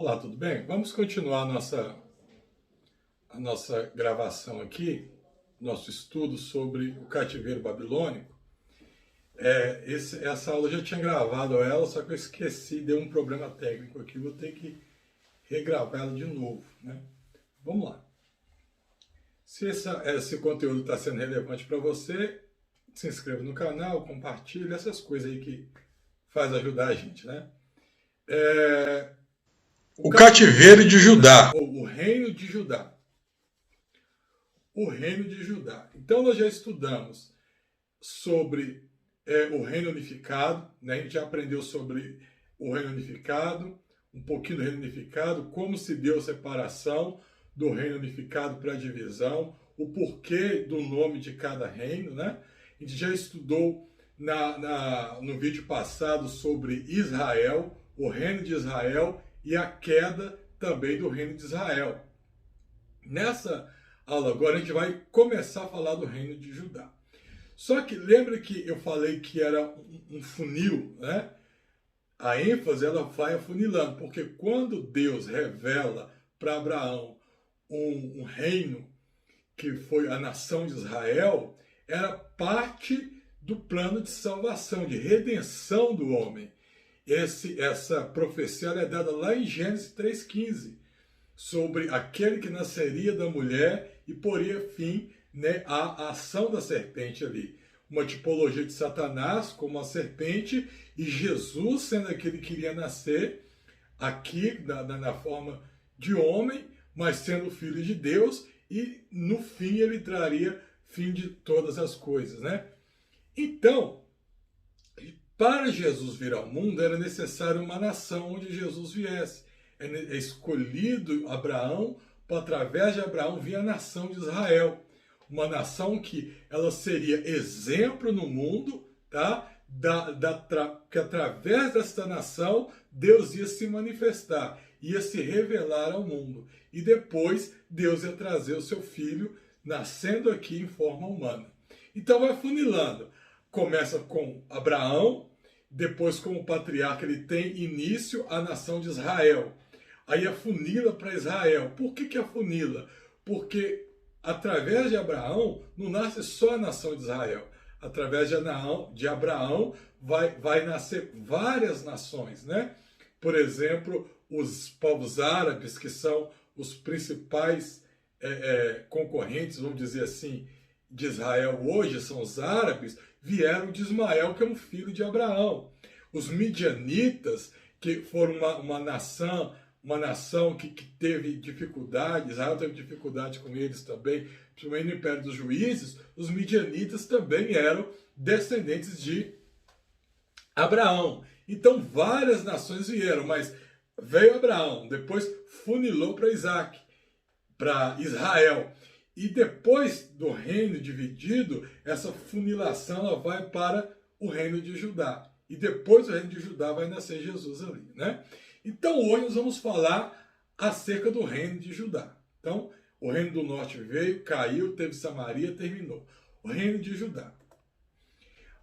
Olá, tudo bem? Vamos continuar a nossa gravação aqui, nosso estudo sobre o cativeiro babilônico. Essa aula eu já tinha gravado ela, só que eu esqueci, deu um problema técnico aqui, vou ter que regravar ela de novo, né? Vamos lá. Se esse conteúdo está sendo relevante para você, se inscreva no canal, compartilhe, essas coisas aí que faz ajudar a gente, né? O cativeiro de Judá. O reino de Judá. O reino de Judá. Então nós já estudamos sobre o reino unificado, né? A gente já aprendeu sobre o reino unificado, um pouquinho do reino unificado, como se deu a separação do reino unificado para a divisão, o porquê do nome de cada reino, né? A gente já estudou no vídeo passado sobre Israel, o reino de Israel e a queda também do reino de Israel. Nessa aula agora a gente vai começar a falar do reino de Judá. Só que lembra que eu falei que era um funil, né? A ênfase ela vai afunilando, porque quando Deus revela para Abraão um reino que foi a nação de Israel, era parte do plano de salvação, de redenção do homem. Essa profecia é dada lá em Gênesis 3,15, sobre aquele que nasceria da mulher e poria fim, né, à ação da serpente ali. Uma tipologia de Satanás como a serpente e Jesus sendo aquele que iria nascer aqui na forma de homem, mas sendo filho de Deus, e no fim ele traria fim de todas as coisas, né? Então, para Jesus vir ao mundo, era necessário uma nação onde Jesus viesse. É escolhido Abraão, para através de Abraão vir a nação de Israel. Uma nação que ela seria exemplo no mundo, tá? Que através desta nação, Deus ia se manifestar, ia se revelar ao mundo. E depois, Deus ia trazer o seu filho, nascendo aqui em forma humana. Então vai funilando. Começa com Abraão, depois como patriarca ele tem início a nação de Israel. Aí afunila para Israel. Por que afunila? Porque através de Abraão não nasce só a nação de Israel. Através de Abraão vai nascer várias nações, né? Por exemplo, os povos árabes, que são os principais concorrentes, vamos dizer assim, de Israel hoje, são os árabes, vieram de Ismael, que é um filho de Abraão. Os midianitas, que foram uma nação que teve dificuldade, Israel teve dificuldade com eles também, principalmente no Império dos Juízes, os midianitas também eram descendentes de Abraão. Então várias nações vieram, mas veio Abraão, depois funilou para Isaac, para Israel. E depois do reino dividido, essa funilação ela vai para o reino de Judá. E depois do reino de Judá vai nascer Jesus ali, né? Então hoje nós vamos falar acerca do reino de Judá. Então, o reino do norte veio, caiu, teve Samaria, terminou. O reino de Judá.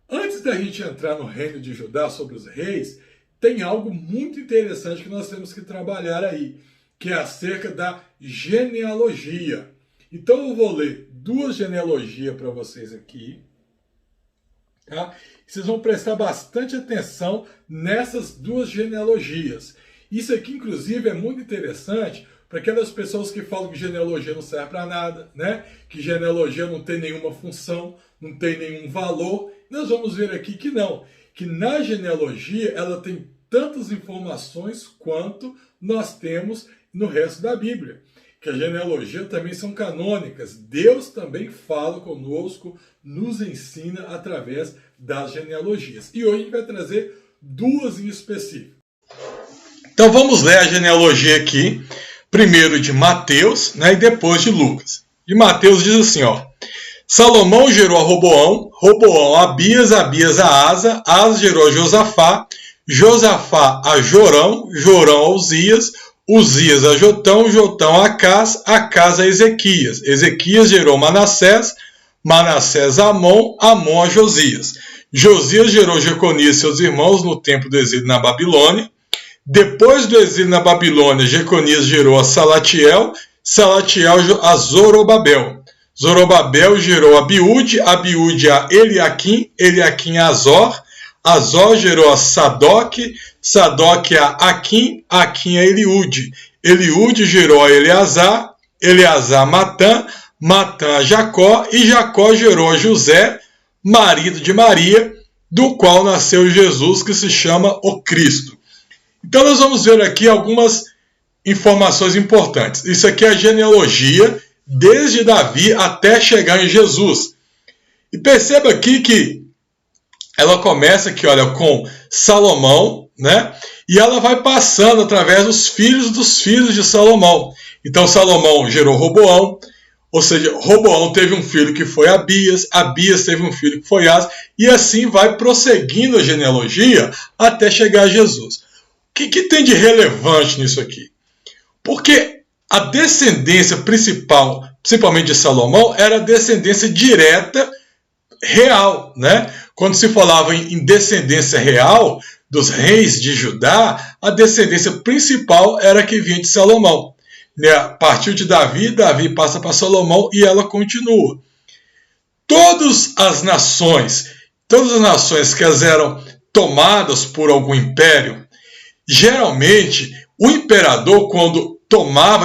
Antes da gente entrar no reino de Judá, sobre os reis, tem algo muito interessante que nós temos que trabalhar aí, que é acerca da genealogia. Então eu vou ler duas genealogias para vocês aqui, tá? Vocês vão prestar bastante atenção nessas duas genealogias. Isso aqui, inclusive, é muito interessante para aquelas pessoas que falam que genealogia não serve para nada, né? Que genealogia não tem nenhuma função, não tem nenhum valor. Nós vamos ver aqui que não, que na genealogia ela tem tantas informações quanto nós temos no resto da Bíblia. Que a genealogia também são canônicas. Deus também fala conosco, nos ensina através das genealogias. E hoje a gente vai trazer duas em específico. Então vamos ler a genealogia aqui, primeiro de Mateus, né, e depois de Lucas. De Mateus diz assim, ó: Salomão gerou a Roboão, Roboão a Abias, Abias a Asa, Asa gerou a Josafá, Josafá a Jorão, Jorão a Uzias, Uzias a Jotão, Jotão a Acás, Acás a Ezequias, Ezequias gerou Manassés, Manassés a Amon, Amon a Josias. Josias gerou Jeconias e seus irmãos no tempo do exílio na Babilônia. Depois do exílio na Babilônia, Jeconias gerou a Salatiel, Salatiel a Zorobabel. Zorobabel gerou a Abiúde, Abiúde a Eliaquim, Eliaquim a Azor, Azor gerou a Sadoque, Sadoque a Aquim, Aquim a Eliúde. Eliúde gerou a Eleazar, Eleazar a Matã, Matã a Jacó, e Jacó gerou a José, marido de Maria, do qual nasceu Jesus, que se chama o Cristo. Então nós vamos ver aqui algumas informações importantes. Isso aqui é a genealogia, desde Davi até chegar em Jesus. E perceba aqui que ela começa aqui, olha, com Salomão, né? E ela vai passando através dos filhos de Salomão. Então Salomão gerou Roboão, ou seja, Roboão teve um filho que foi Abias, Abias teve um filho que foi Asa, e assim vai prosseguindo a genealogia até chegar a Jesus. O que tem de relevante nisso aqui? Porque a descendência principal, principalmente de Salomão, era a descendência direta real, né? Quando se falava em descendência real dos reis de Judá, a descendência principal era a que vinha de Salomão. Partiu de Davi, Davi passa para Salomão e ela continua. Todas as nações que elas eram tomadas por algum império, geralmente o imperador, quando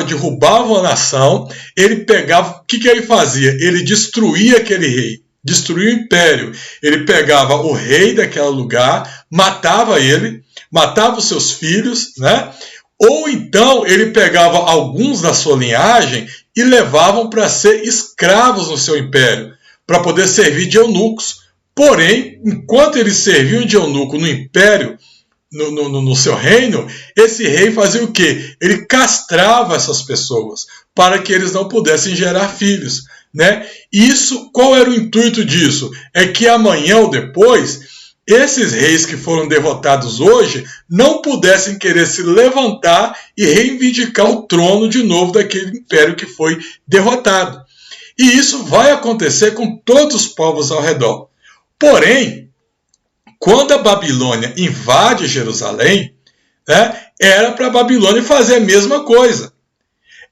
derrubava uma nação, ele pegava, o que ele fazia? Ele destruía aquele rei, destruía o império. Ele pegava o rei daquele lugar, matava ele, matava os seus filhos, né? Ou então ele pegava alguns da sua linhagem e levavam para ser escravos no seu império, para poder servir de eunucos. Porém, enquanto eles serviam de eunuco no império, no seu reino, esse rei fazia o quê? Ele castrava essas pessoas para que eles não pudessem gerar filhos, né? Isso, qual era o intuito disso? É que amanhã ou depois, esses reis que foram derrotados hoje não pudessem querer se levantar e reivindicar o trono de novo daquele império que foi derrotado. E isso vai acontecer com todos os povos ao redor. Porém, quando a Babilônia invade Jerusalém, né, era para a Babilônia fazer a mesma coisa.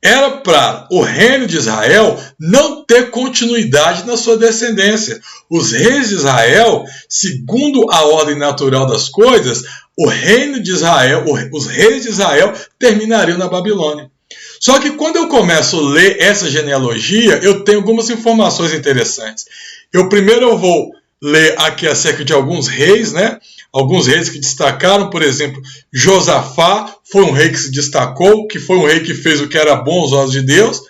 Era para o reino de Israel não ter continuidade na sua descendência. Os reis de Israel, segundo a ordem natural das coisas, o reino de Israel, os reis de Israel terminariam na Babilônia. Só que quando eu começo a ler essa genealogia, eu tenho algumas informações interessantes. Primeiro eu vou ler aqui acerca de alguns reis, né? Alguns reis que destacaram, por exemplo, Josafá foi um rei que se destacou, que foi um rei que fez o que era bom aos olhos de Deus.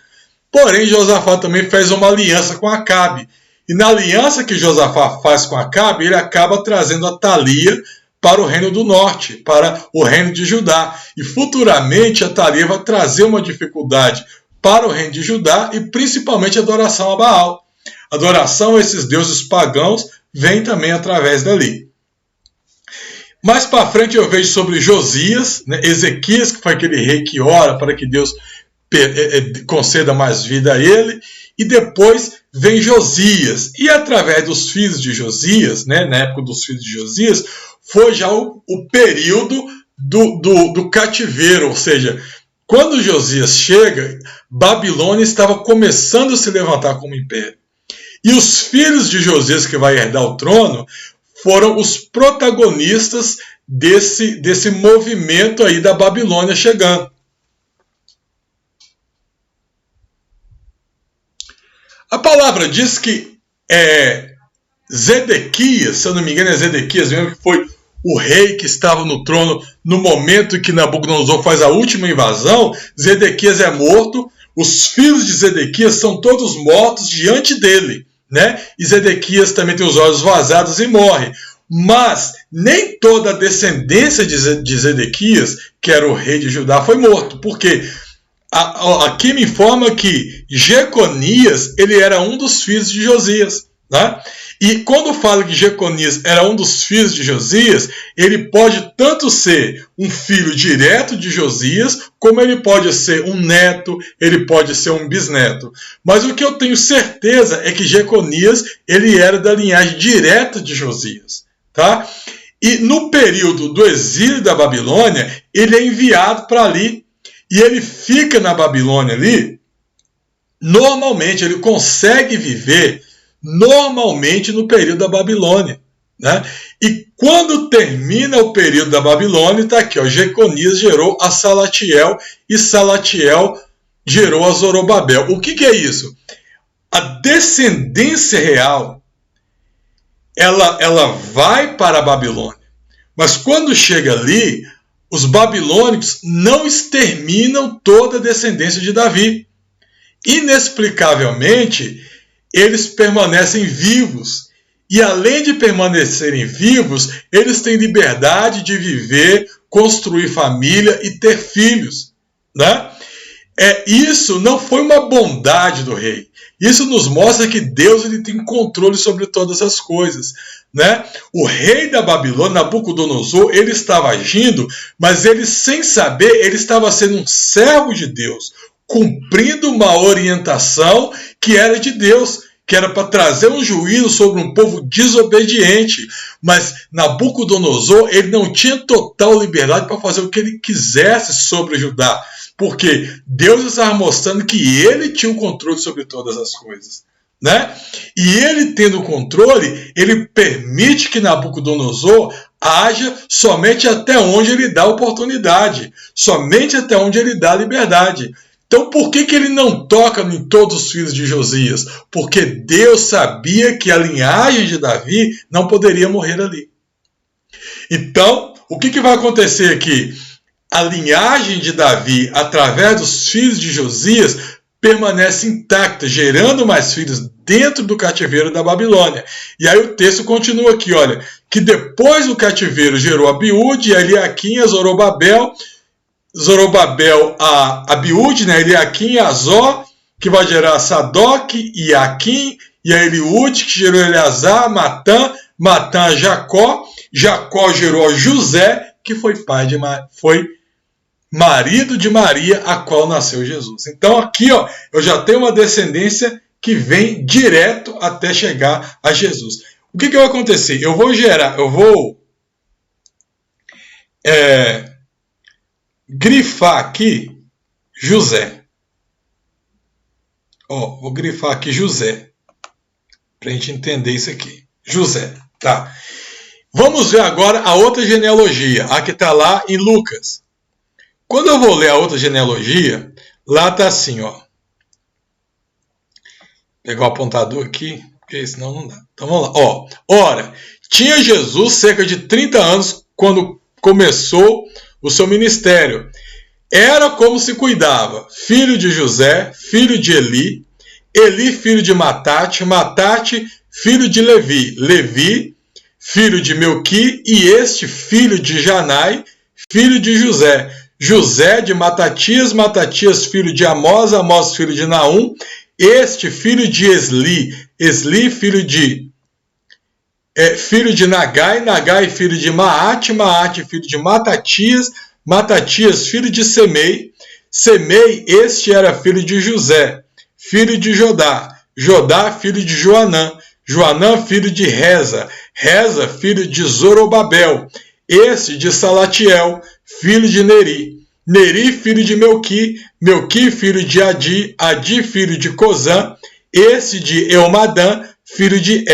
Porém, Josafá também fez uma aliança com Acabe. E na aliança que Josafá faz com Acabe, ele acaba trazendo Atalia para o reino do norte, para o reino de Judá. E futuramente Atalia vai trazer uma dificuldade para o reino de Judá e principalmente a adoração a Baal. A adoração a esses deuses pagãos vem também através dali. Mais para frente eu vejo sobre Josias, né? Ezequias, que foi aquele rei que ora para que Deus conceda mais vida a ele. E depois vem Josias. E através dos filhos de Josias, né? Na época dos filhos de Josias, foi já o período do cativeiro. Ou seja, quando Josias chega, Babilônia estava começando a se levantar como império. E os filhos de Josias, que vai herdar o trono, foram os protagonistas desse movimento aí da Babilônia chegando. A palavra diz que Zedequias, se eu não me engano é Zedequias mesmo, que foi o rei que estava no trono no momento em que Nabucodonosor faz a última invasão. Zedequias é morto, os filhos de Zedequias são todos mortos diante dele, né? E Zedequias também tem os olhos vazados e morre. Mas nem toda a descendência de Zedequias, que era o rei de Judá, foi morto. Porque aqui me informa que Jeconias ele era um dos filhos de Josias, né? E quando fala que Jeconias era um dos filhos de Josias, ele pode tanto ser um filho direto de Josias, como ele pode ser um neto, ele pode ser um bisneto. Mas o que eu tenho certeza é que Jeconias ele era da linhagem direta de Josias, tá? E no período do exílio da Babilônia, ele é enviado para ali. E ele fica na Babilônia ali. Normalmente, ele consegue viver normalmente no período da Babilônia. Né? E quando termina o período da Babilônia, está aqui, ó, Jeconias gerou a Salatiel e Salatiel gerou a Zorobabel. O que é isso? A descendência real, ela vai para a Babilônia. Mas quando chega ali, os babilônicos não exterminam toda a descendência de Davi. Inexplicavelmente, eles permanecem vivos. E além de permanecerem vivos, eles têm liberdade de viver, construir família e ter filhos. Né? Isso não foi uma bondade do rei. Isso nos mostra que Deus ele tem controle sobre todas as coisas. Né? O rei da Babilônia, Nabucodonosor, ele estava agindo, mas ele, sem saber, ele estava sendo um servo de Deus, cumprindo uma orientação que era de Deus, que era para trazer um juízo sobre um povo desobediente. Mas Nabucodonosor, ele não tinha total liberdade para fazer o que ele quisesse sobre Judá, porque Deus estava mostrando que ele tinha o controle sobre todas as coisas. Né? E ele tendo o controle, ele permite que Nabucodonosor haja somente até onde ele dá oportunidade, somente até onde ele dá liberdade. Então, por que ele não toca em todos os filhos de Josias? Porque Deus sabia que a linhagem de Davi não poderia morrer ali. Então, o que vai acontecer aqui? A linhagem de Davi, através dos filhos de Josias, permanece intacta, gerando mais filhos dentro do cativeiro da Babilônia. E aí o texto continua aqui, olha, que depois do cativeiro gerou Abiúde, Eliaquim, a Zorobabel, a Abiúde, né, Eliaquim, a Azó, que vai gerar Sadoc e Aquim, e a Eliúde, que gerou Eleazar, Matã a Jacó, Jacó gerou a José, que foi marido de Maria, a qual nasceu Jesus. Então aqui, ó, eu já tenho uma descendência que vem direto até chegar a Jesus. O que vai acontecer? Eu vou grifar aqui José. Ó, vou grifar aqui José, para a gente entender isso aqui. José, tá. Vamos ver agora a outra genealogia, a que está lá em Lucas. Quando eu vou ler a outra genealogia, lá está assim, ó. Vou pegar o apontador aqui, porque senão não dá. Então vamos lá. Ó, ora, tinha Jesus cerca de 30 anos quando começou o seu ministério. Era como se cuidava. Filho de José, filho de Eli, Eli filho de Matate, Matate filho de Levi, Levi filho de Melqui, e este filho de Janai, filho de José, José de Matatias, Matatias filho de Amós, Amós filho de Naum, este filho de Esli, Esli filho de Nagai, Nagai filho de Maate, Maate filho de Matatias, Matatias filho de Semei, Semei este era filho de José, filho de Jodá, Jodá filho de Joanã, Joanã filho de Reza, Reza filho de Zorobabel, este de Salatiel, filho de Neri, Neri filho de Melqui, Melqui filho de Adi, Adi filho de Cozã, este de Elmadã, filho de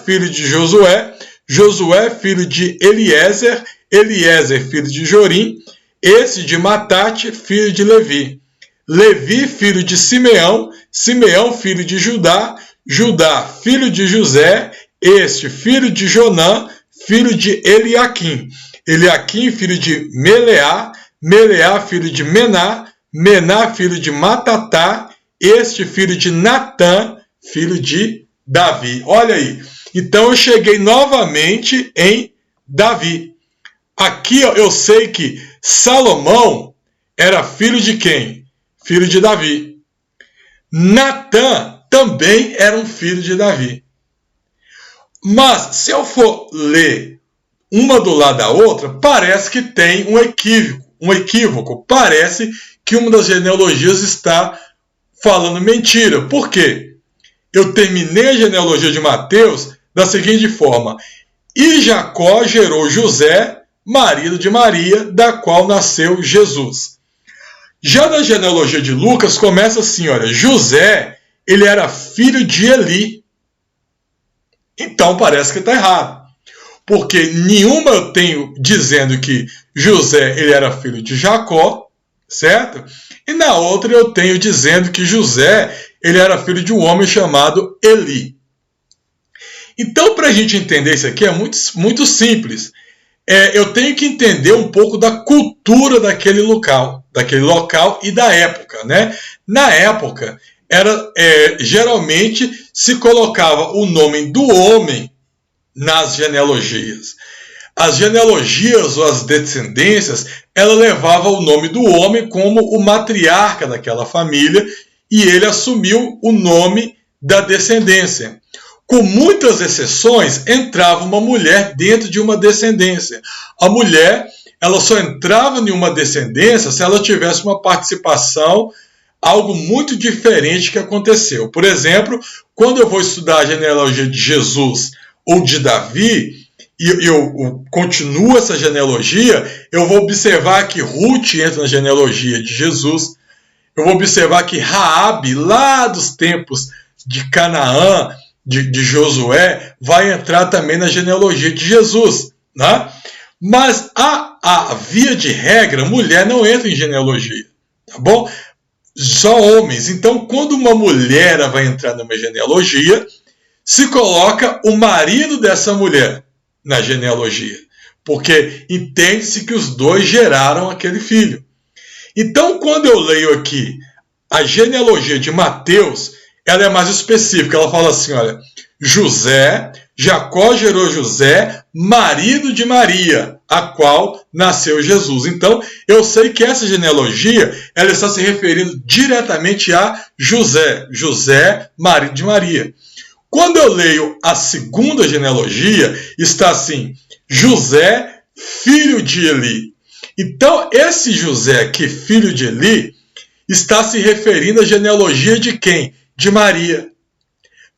filho de Josué, Josué filho de Eliezer, Eliezer filho de Jorim, este de Matate, filho de Levi, Levi filho de Simeão, Simeão filho de Judá, Judá filho de José, este filho de Jonã, filho de Eliaquim, Eliaquim filho de Meleá, Meleá filho de Mená, Mená filho de Matatá, este filho de Natã, filho de Davi. Olha aí. Então eu cheguei novamente em Davi. Aqui ó, eu sei que Salomão era filho de quem? Filho de Davi. Natã também era um filho de Davi. Mas se eu for ler uma do lado da outra, parece que tem um equívoco. Parece que uma das genealogias está falando mentira. Por quê? Eu terminei a genealogia de Mateus da seguinte forma. E Jacó gerou José, marido de Maria, da qual nasceu Jesus. Já na genealogia de Lucas começa assim, olha, José, ele era filho de Eli. Então parece que está errado. Porque nenhuma eu tenho dizendo que José ele era filho de Jacó, certo? E na outra eu tenho dizendo que José ele era filho de um homem chamado Eli. Então, para a gente entender isso aqui é muito simples. Eu tenho que entender um pouco da cultura daquele local e da época, né? Na época, geralmente se colocava o nome do homem nas genealogias. As genealogias ou as descendências, ela levava o nome do homem como o matriarca daquela família e ele assumiu o nome da descendência. Com muitas exceções, entrava uma mulher dentro de uma descendência. A mulher, ela só entrava em uma descendência se ela tivesse uma participação, algo muito diferente que aconteceu. Por exemplo, quando eu vou estudar a genealogia de Jesus ou de Davi, e eu continuo essa genealogia, eu vou observar que Ruth entra na genealogia de Jesus, eu vou observar que Raabe, lá dos tempos de Canaã, de Josué, vai entrar também na genealogia de Jesus, né? Mas a via de regra, mulher não entra em genealogia, tá bom? Só homens. Então, quando uma mulher vai entrar numa genealogia, se coloca o marido dessa mulher na genealogia, porque entende-se que os dois geraram aquele filho. Então, quando eu leio aqui a genealogia de Mateus, ela é mais específica. Ela fala assim, olha, Jacó gerou José, marido de Maria, a qual nasceu Jesus. Então, eu sei que essa genealogia, ela está se referindo diretamente a José, marido de Maria. Quando eu leio a segunda genealogia, está assim, José, filho de Eli. Então, esse José aqui, filho de Eli, está se referindo à genealogia de quem? De Maria.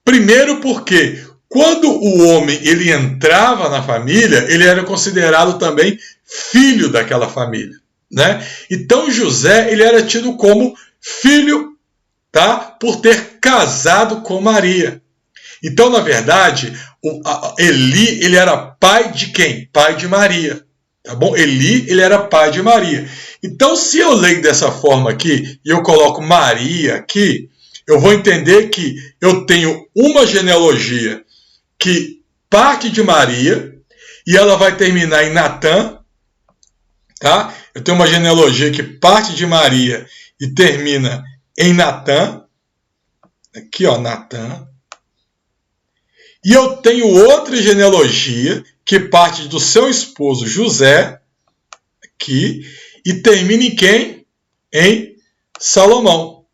Primeiro porque quando o homem ele entrava na família, ele era considerado também filho daquela família, né? Então José ele era tido como filho, tá? Por ter casado com Maria. Então, na verdade, Eli ele era pai de quem? Pai de Maria. Tá bom? Eli ele era pai de Maria. Então, se eu leio dessa forma aqui e eu coloco Maria aqui, eu vou entender que eu tenho uma genealogia que parte de Maria e ela vai terminar em Natã, tá? Eu tenho uma genealogia que parte de Maria e termina em Natã. Aqui, ó, Natã. E eu tenho outra genealogia que parte do seu esposo José, aqui, e termina em quem? Em Salomão.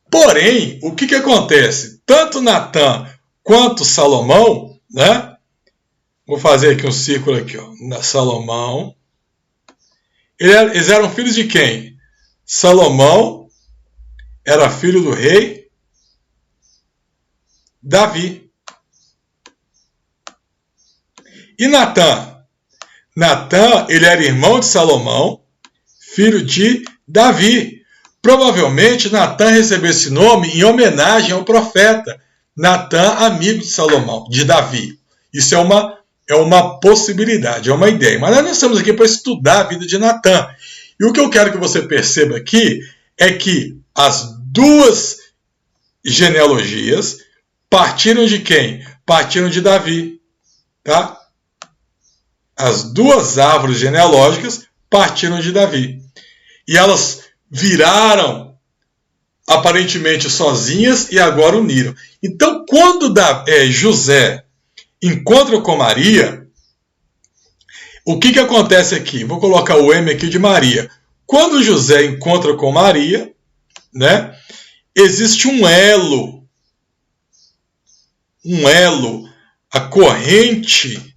Porém, o que acontece? Tanto Natã quanto Salomão, né? Vou fazer aqui um círculo aqui, ó. Salomão. Eles eram filhos de quem? Salomão era filho do rei Davi. E Natã? Natã, ele era irmão de Salomão, filho de Davi. Provavelmente Natã recebeu esse nome em homenagem ao profeta Natã, amigo de Salomão, de Davi. Isso é uma possibilidade, é uma ideia. Mas nós estamos aqui para estudar a vida de Natã. E o que eu quero que você perceba aqui é que as duas genealogias partiram de quem? Partiram de Davi. Tá? As duas árvores genealógicas partiram de Davi. E elas viraram aparentemente sozinhas e agora uniram. Então, quando José encontra com Maria, o que acontece aqui? Vou colocar o M aqui de Maria. Quando José encontra com Maria, né, existe um elo, a corrente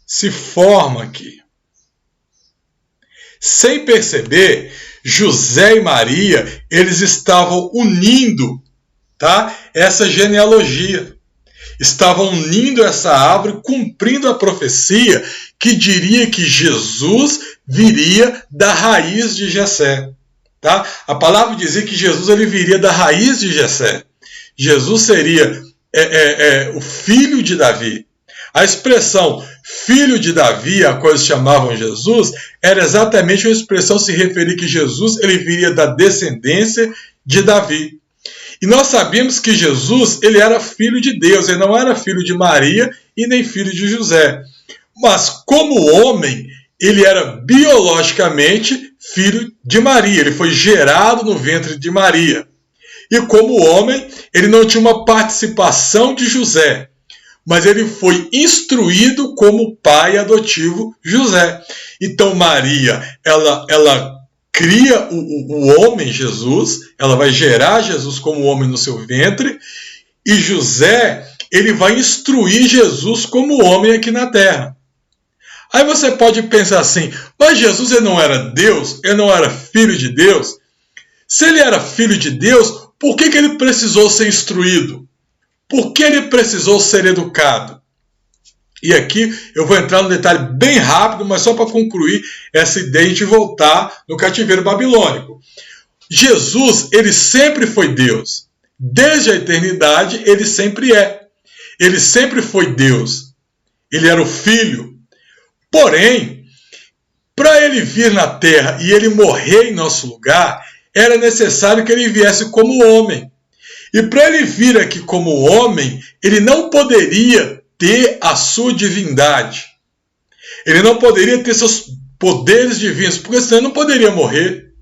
se forma aqui. Sem perceber, José e Maria, eles estavam unindo, tá, essa genealogia. estavam unindo essa árvore, cumprindo a profecia que diria que Jesus viria da raiz de Jessé. Tá? A palavra dizia que Jesus ele viria da raiz de Jessé. Jesus seria o filho de Davi. A expressão filho de Davi, a qual eles chamavam Jesus, era exatamente uma expressão se referir que Jesus ele viria da descendência de Davi. E nós sabemos que Jesus ele era filho de Deus, ele não era filho de Maria e nem filho de José. Mas como homem, ele era biologicamente filho de Maria, ele foi gerado no ventre de Maria. E como homem, ele não tinha uma participação de José, mas ele foi instruído como pai adotivo José. Então Maria, ela cria o homem Jesus, ela vai gerar Jesus como homem no seu ventre, e José, ele vai instruir Jesus como homem aqui na terra. Aí você pode pensar assim, mas Jesus ele não era Deus? Ele não era filho de Deus? Se ele era filho de Deus, por que ele precisou ser instruído? Por que ele precisou ser educado? E aqui eu vou entrar num detalhe bem rápido, mas só para concluir essa ideia de voltar no cativeiro babilônico. Jesus, ele sempre foi Deus. Desde a eternidade, ele sempre é. Ele sempre foi Deus. Ele era o Filho. Porém, para ele vir na terra e ele morrer em nosso lugar, era necessário que ele viesse como homem. E para ele vir aqui como homem, ele não poderia ter a sua divindade. Ele não poderia ter seus poderes divinos, porque senão ele não poderia morrer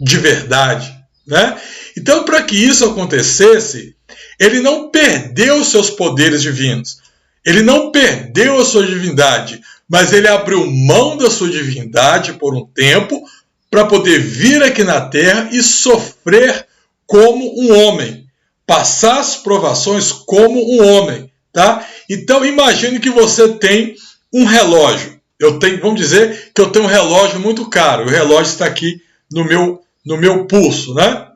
de verdade, né? Então, para que isso acontecesse, ele não perdeu seus poderes divinos. Ele não perdeu a sua divindade, mas ele abriu mão da sua divindade por um tempo para poder vir aqui na terra e sofrer como um homem, passar as provações como um homem, tá? Então imagine que você tem um relógio. Vamos dizer que eu tenho um relógio muito caro. O relógio está aqui no meu pulso, né?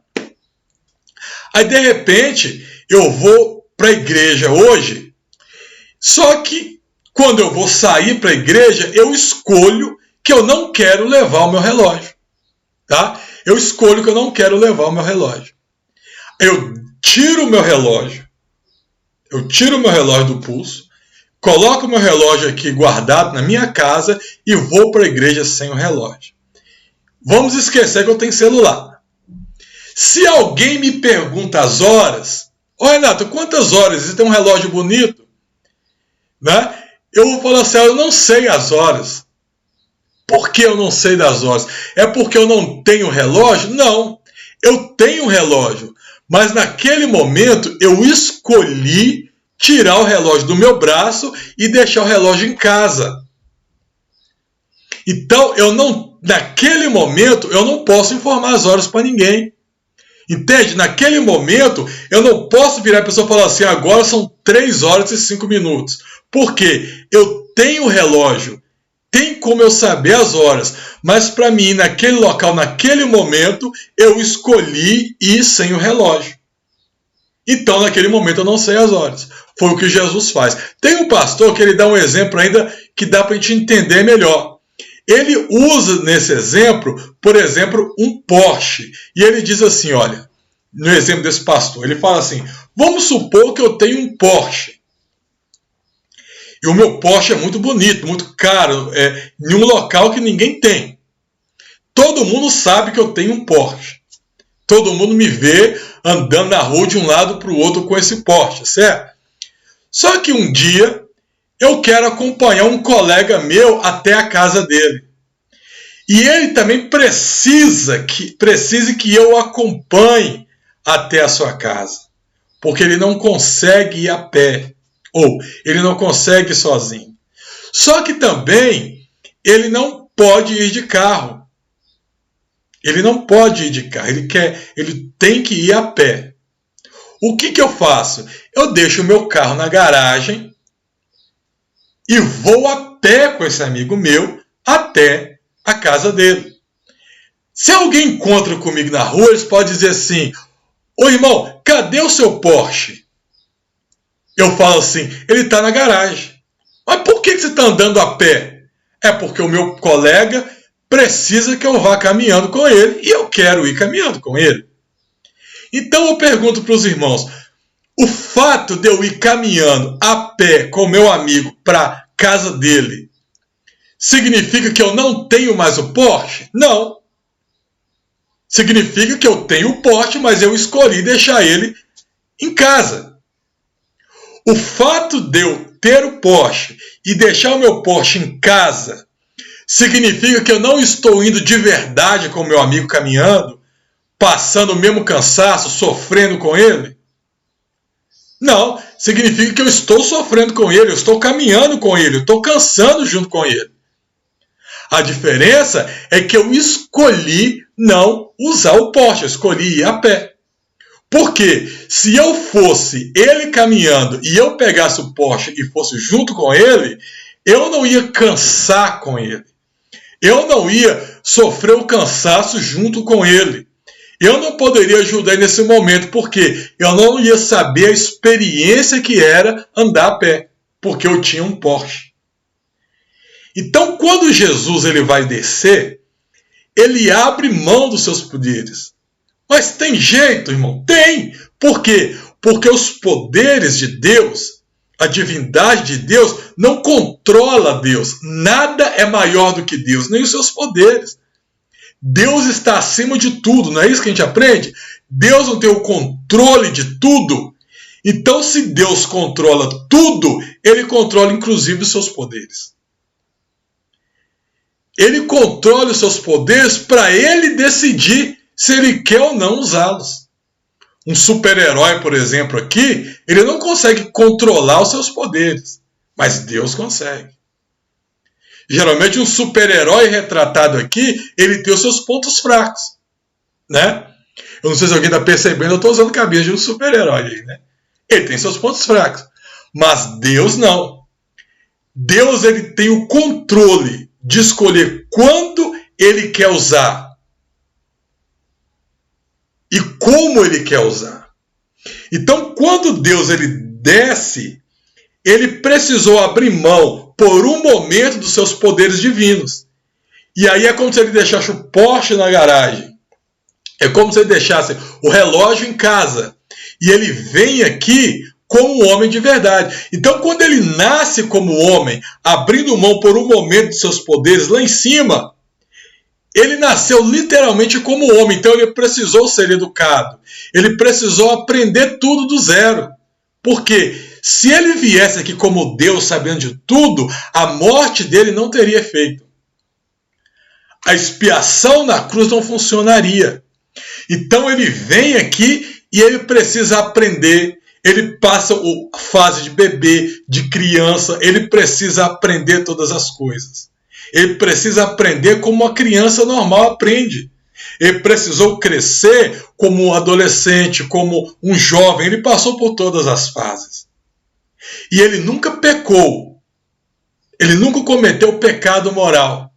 Aí de repente eu vou para a igreja hoje. Só que quando eu vou sair para a igreja, eu escolho que eu não quero levar o meu relógio. Tá? Eu escolho que eu não quero levar o meu relógio. Eu tiro o meu relógio. Eu tiro o meu relógio do pulso, coloco o meu relógio aqui guardado na minha casa e vou para a igreja sem o relógio. Vamos esquecer que eu tenho celular. Se alguém me pergunta as horas, Renato, quantas horas? Você tem um relógio bonito? Né? Eu vou falar assim, eu não sei as horas. Por que eu não sei das horas? É porque eu não tenho relógio? Não, eu tenho relógio. Mas naquele momento eu escolhi tirar o relógio do meu braço e deixar o relógio em casa. Então, naquele momento, eu não posso informar as horas para ninguém. Entende? Naquele momento, eu não posso virar a pessoa e falar assim, agora são 3 horas e 5 minutos. Por quê? Eu tenho o relógio. Tem como eu saber as horas, mas para mim, naquele local, naquele momento, eu escolhi ir sem o relógio. Então, naquele momento, eu não sei as horas. Foi o que Jesus faz. Tem um pastor que ele dá um exemplo ainda que dá para a gente entender melhor. Ele usa nesse exemplo, por exemplo, um Porsche. E ele diz assim, olha, no exemplo desse pastor, ele fala assim, vamos supor que eu tenho um Porsche. E o meu Porsche é muito bonito, muito caro, em um local que ninguém tem. Todo mundo sabe que eu tenho um Porsche. Todo mundo me vê andando na rua de um lado para o outro com esse Porsche, certo? Só que um dia eu quero acompanhar um colega meu até a casa dele. E ele também precise que eu o acompanhe até a sua casa. Porque ele não consegue ir a pé. Ou ele não consegue ir sozinho. Só que também ele não pode ir de carro. Ele não pode ir de carro. Ele tem que ir a pé. O que eu faço? Eu deixo o meu carro na garagem e vou a pé com esse amigo meu até a casa dele. Se alguém encontra comigo na rua, eles podem dizer assim, ô irmão, cadê o seu Porsche? Eu falo assim, ele está na garagem. Mas por que você está andando a pé? É porque o meu colega precisa que eu vá caminhando com ele e eu quero ir caminhando com ele. Então eu pergunto para os irmãos, o fato de eu ir caminhando a pé com meu amigo para a casa dele significa que eu não tenho mais o Porsche? Não. Significa que eu tenho o Porsche, mas eu escolhi deixar ele em casa. O fato de eu ter o Porsche e deixar o meu Porsche em casa significa que eu não estou indo de verdade com o meu amigo caminhando, passando o mesmo cansaço, sofrendo com ele? Não, significa que eu estou sofrendo com ele, eu estou caminhando com ele, eu estou cansando junto com ele. A diferença é que eu escolhi não usar o Porsche, eu escolhi ir a pé. Porque se eu fosse ele caminhando e eu pegasse o Porsche e fosse junto com ele, eu não ia cansar com ele. Eu não ia sofrer o cansaço junto com ele. Eu não poderia ajudar nesse momento, porque eu não ia saber a experiência que era andar a pé, porque eu tinha um Porsche. Então, quando Jesus ele vai descer, ele abre mão dos seus poderes. Mas tem jeito, irmão? Tem! Por quê? Porque os poderes de Deus, a divindade de Deus, não controla Deus. Nada é maior do que Deus, nem os seus poderes. Deus está acima de tudo, não é isso que a gente aprende? Deus não tem o controle de tudo. Então, se Deus controla tudo, ele controla inclusive os seus poderes. Ele controla os seus poderes para ele decidir se ele quer ou não usá-los. Um super-herói, por exemplo, aqui, ele não consegue controlar os seus poderes, mas Deus consegue. Geralmente um super-herói retratado aqui, ele tem os seus pontos fracos, né? Eu não sei se alguém está percebendo, eu estou usando a cabeça de um super-herói aí, né? Ele tem seus pontos fracos, mas Deus não. Deus ele tem o controle de escolher quando ele quer usar e como ele quer usar. Então, quando Deus ele desce, ele precisou abrir mão por um momento dos seus poderes divinos. E aí é como se ele deixasse o Porsche na garagem. É como se ele deixasse o relógio em casa. E ele vem aqui como um homem de verdade. Então, quando ele nasce como homem, abrindo mão por um momento dos seus poderes lá em cima, ele nasceu literalmente como homem. Então, ele precisou ser educado. Ele precisou aprender tudo do zero. Por quê? Se ele viesse aqui como Deus, sabendo de tudo, a morte dele não teria efeito. A expiação na cruz não funcionaria. Então ele vem aqui e ele precisa aprender. Ele passa a fase de bebê, de criança. Ele precisa aprender todas as coisas. Ele precisa aprender como uma criança normal aprende. Ele precisou crescer como um adolescente, como um jovem. Ele passou por todas as fases. E ele nunca pecou. Ele nunca cometeu pecado moral.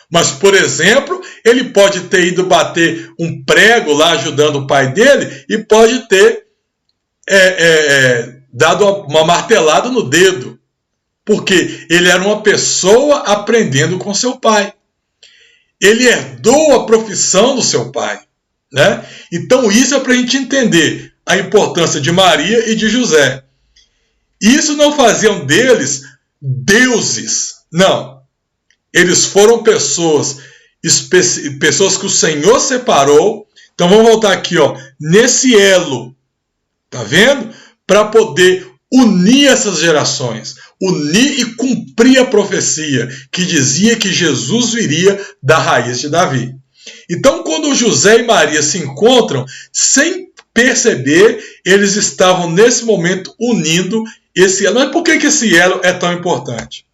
Mas, por exemplo, ele pode ter ido bater um prego lá ajudando o pai dele e pode ter dado uma martelada no dedo. Porque ele era uma pessoa aprendendo com seu pai. Ele herdou a profissão do seu pai, né? Então isso é para a gente entender a importância de Maria e de José. Isso não faziam deles deuses, não. Eles foram pessoas que o Senhor separou. Então vamos voltar aqui, ó, nesse elo, tá vendo? Para poder unir essas gerações, unir e cumprir a profecia que dizia que Jesus viria da raiz de Davi. Então, quando José e Maria se encontram, sem perceber, eles estavam nesse momento unindo esse elo. Mas por que esse elo é tão importante?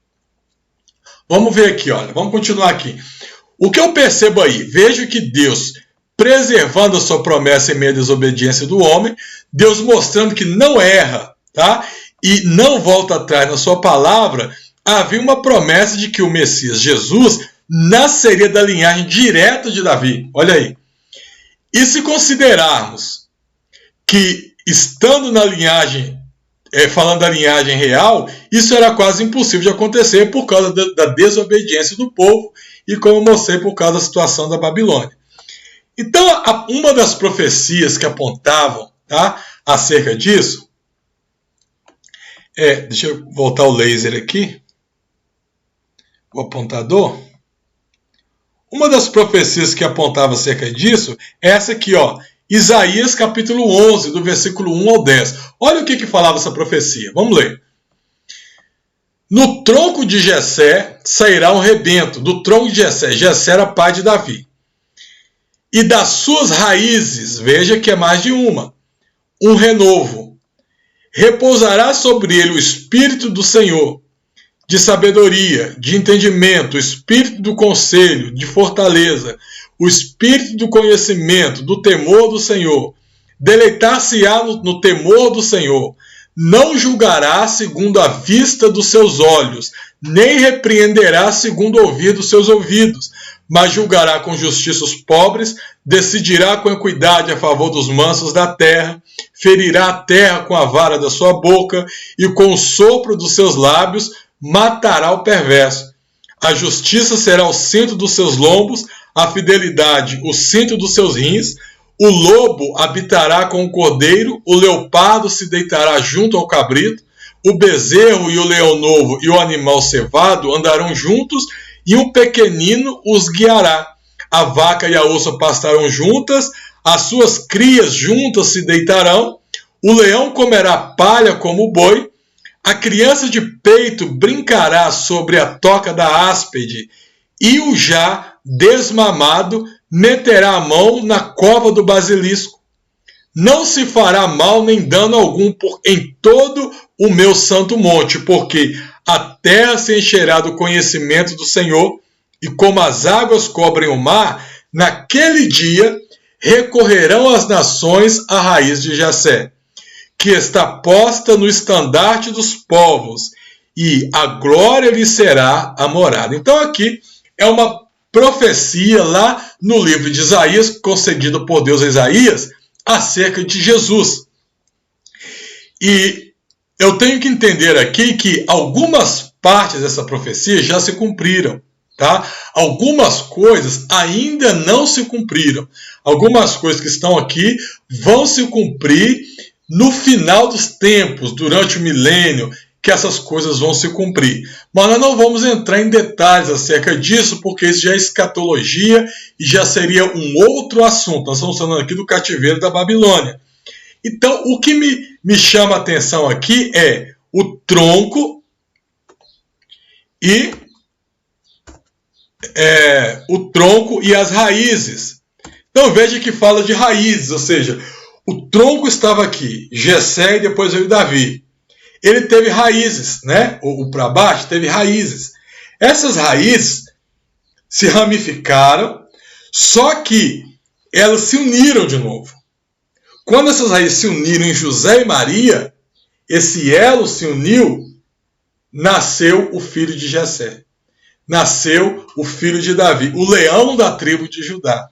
Vamos ver aqui, olha, vamos continuar aqui. O que eu percebo aí? Vejo que Deus, preservando a sua promessa em meio à desobediência do homem, Deus mostrando que não erra, tá? E não volta atrás na sua palavra, havia uma promessa de que o Messias, Jesus, nasceria da linhagem direta de Davi. Olha aí. E se considerarmos que, estando na linhagem falando da linhagem real, isso era quase impossível de acontecer por causa da desobediência do povo e, como eu mostrei, por causa da situação da Babilônia. Então, uma das profecias que apontavam, tá, acerca disso, deixa eu voltar o laser aqui, o apontador. Uma das profecias que apontava acerca disso é essa aqui, ó, Isaías capítulo 11, do versículo 1 ao 10. Olha o que falava essa profecia. Vamos ler. No tronco de Jessé sairá um rebento. Do tronco de Jessé. Jessé era pai de Davi. E das suas raízes, veja que é mais de uma, um renovo. Repousará sobre ele o Espírito do Senhor, de sabedoria, de entendimento, o Espírito do conselho, de fortaleza, o Espírito do conhecimento, do temor do Senhor. Deleitar-se-á no temor do Senhor. Não julgará segundo a vista dos seus olhos, nem repreenderá segundo o ouvir dos seus ouvidos, mas julgará com justiça os pobres, decidirá com equidade a favor dos mansos da terra, ferirá a terra com a vara da sua boca, e com o sopro dos seus lábios matará o perverso. A justiça será o cinto dos seus lombos, a fidelidade o cinto dos seus rins. O lobo habitará com o cordeiro, o leopardo se deitará junto ao cabrito, o bezerro e o leão novo e o animal cevado andarão juntos, e um pequenino os guiará. A vaca e a onça pastarão juntas, as suas crias juntas se deitarão, o leão comerá palha como o boi, a criança de peito brincará sobre a toca da áspide, e o já desmamado meterá a mão na cova do basilisco. Não se fará mal nem dano algum em todo o meu santo monte, porque a terra se encherá do conhecimento do Senhor, e como as águas cobrem o mar, naquele dia recorrerão as nações à raiz de Jessé, que está posta no estandarte dos povos, e a glória lhe será a morada. Então aqui é uma profecia lá no livro de Isaías, concedida por Deus a Isaías, acerca de Jesus. E eu tenho que entender aqui que algumas partes dessa profecia já se cumpriram, tá? Algumas coisas ainda não se cumpriram. Algumas coisas que estão aqui vão se cumprir no final dos tempos, durante o milênio, que essas coisas vão se cumprir. Mas nós não vamos entrar em detalhes acerca disso, porque isso já é escatologia e já seria um outro assunto. Nós estamos falando aqui do cativeiro da Babilônia. Então, o que me chama a atenção aqui é o tronco e as raízes. Então, veja que fala de raízes, ou seja, o tronco estava aqui, Jessé, e depois veio Davi. Ele teve raízes, né? O para baixo teve raízes. Essas raízes se ramificaram, só que elas se uniram de novo. Quando essas raízes se uniram em José e Maria, esse elo se uniu, nasceu o filho de Jessé. Nasceu o filho de Davi, o leão da tribo de Judá,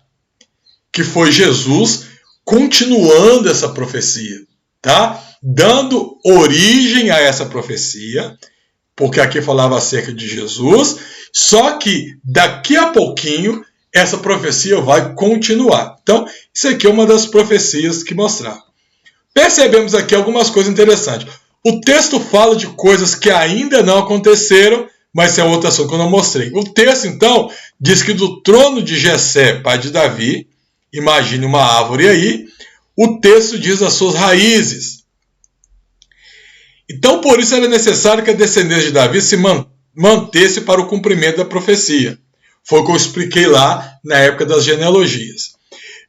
que foi Jesus, continuando essa profecia, tá? Dando origem a essa profecia, porque aqui falava acerca de Jesus, só que daqui a pouquinho essa profecia vai continuar. Então, isso aqui é uma das profecias que mostraram. Percebemos aqui algumas coisas interessantes. O texto fala de coisas que ainda não aconteceram, mas é outra coisa que eu não mostrei. O texto, então, diz que do trono de Jessé, pai de Davi, imagine uma árvore aí, o texto diz as suas raízes. Então, por isso era necessário que a descendência de Davi se mantesse para o cumprimento da profecia. Foi o que eu expliquei lá na época das genealogias.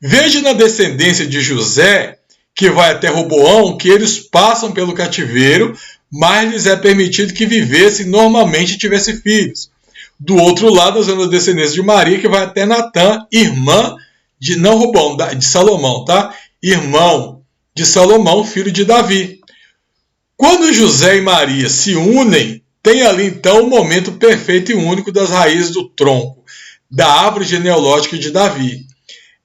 Veja na descendência de José, que vai até Roboão, que eles passam pelo cativeiro, mas lhes é permitido que vivessem normalmente e tivessem filhos. Do outro lado, nós vemos a descendência de Maria, que vai até Natã, irmã de, não Roboão, de Salomão, tá? Irmão de Salomão, filho de Davi. Quando José e Maria se unem, tem ali então o momento perfeito e único das raízes do tronco, da árvore genealógica de Davi.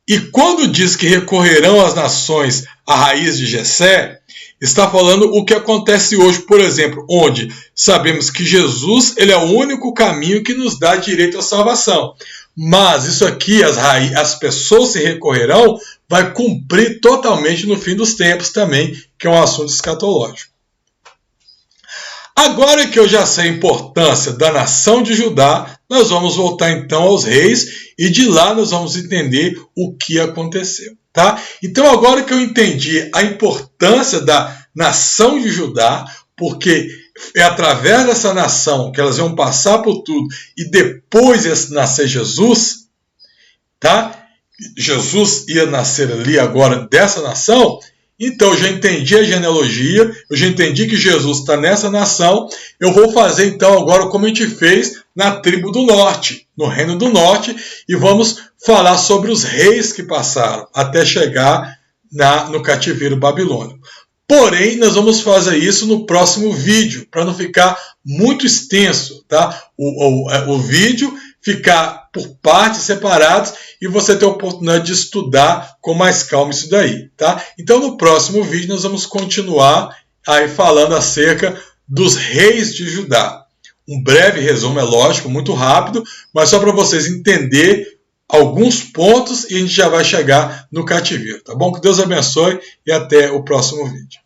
E quando diz que recorrerão as nações à raiz de Jessé, está falando o que acontece hoje, por exemplo, onde sabemos que Jesus ele é o único caminho que nos dá direito à salvação. Mas isso aqui, as pessoas se recorrerão, vai cumprir totalmente no fim dos tempos também, que é um assunto escatológico. Agora que eu já sei a importância da nação de Judá, nós vamos voltar então aos reis e de lá nós vamos entender o que aconteceu. Tá? Então agora que eu entendi a importância da nação de Judá, porque é através dessa nação que elas vão passar por tudo e depois ia nascer Jesus, tá? Jesus ia nascer ali agora dessa nação, então eu já entendi a genealogia, eu já entendi que Jesus está nessa nação, eu vou fazer então agora como a gente fez na tribo do norte, no reino do norte, e vamos falar sobre os reis que passaram até chegar no cativeiro babilônico. Porém, nós vamos fazer isso no próximo vídeo, para não ficar muito extenso, tá? O vídeo ficar por partes separadas e você ter a oportunidade de estudar com mais calma isso daí, tá? Então, no próximo vídeo, nós vamos continuar aí falando acerca dos reis de Judá. Um breve resumo, é lógico, muito rápido, mas só para vocês entenderem alguns pontos e a gente já vai chegar no cativeiro, tá bom? Que Deus abençoe e até o próximo vídeo.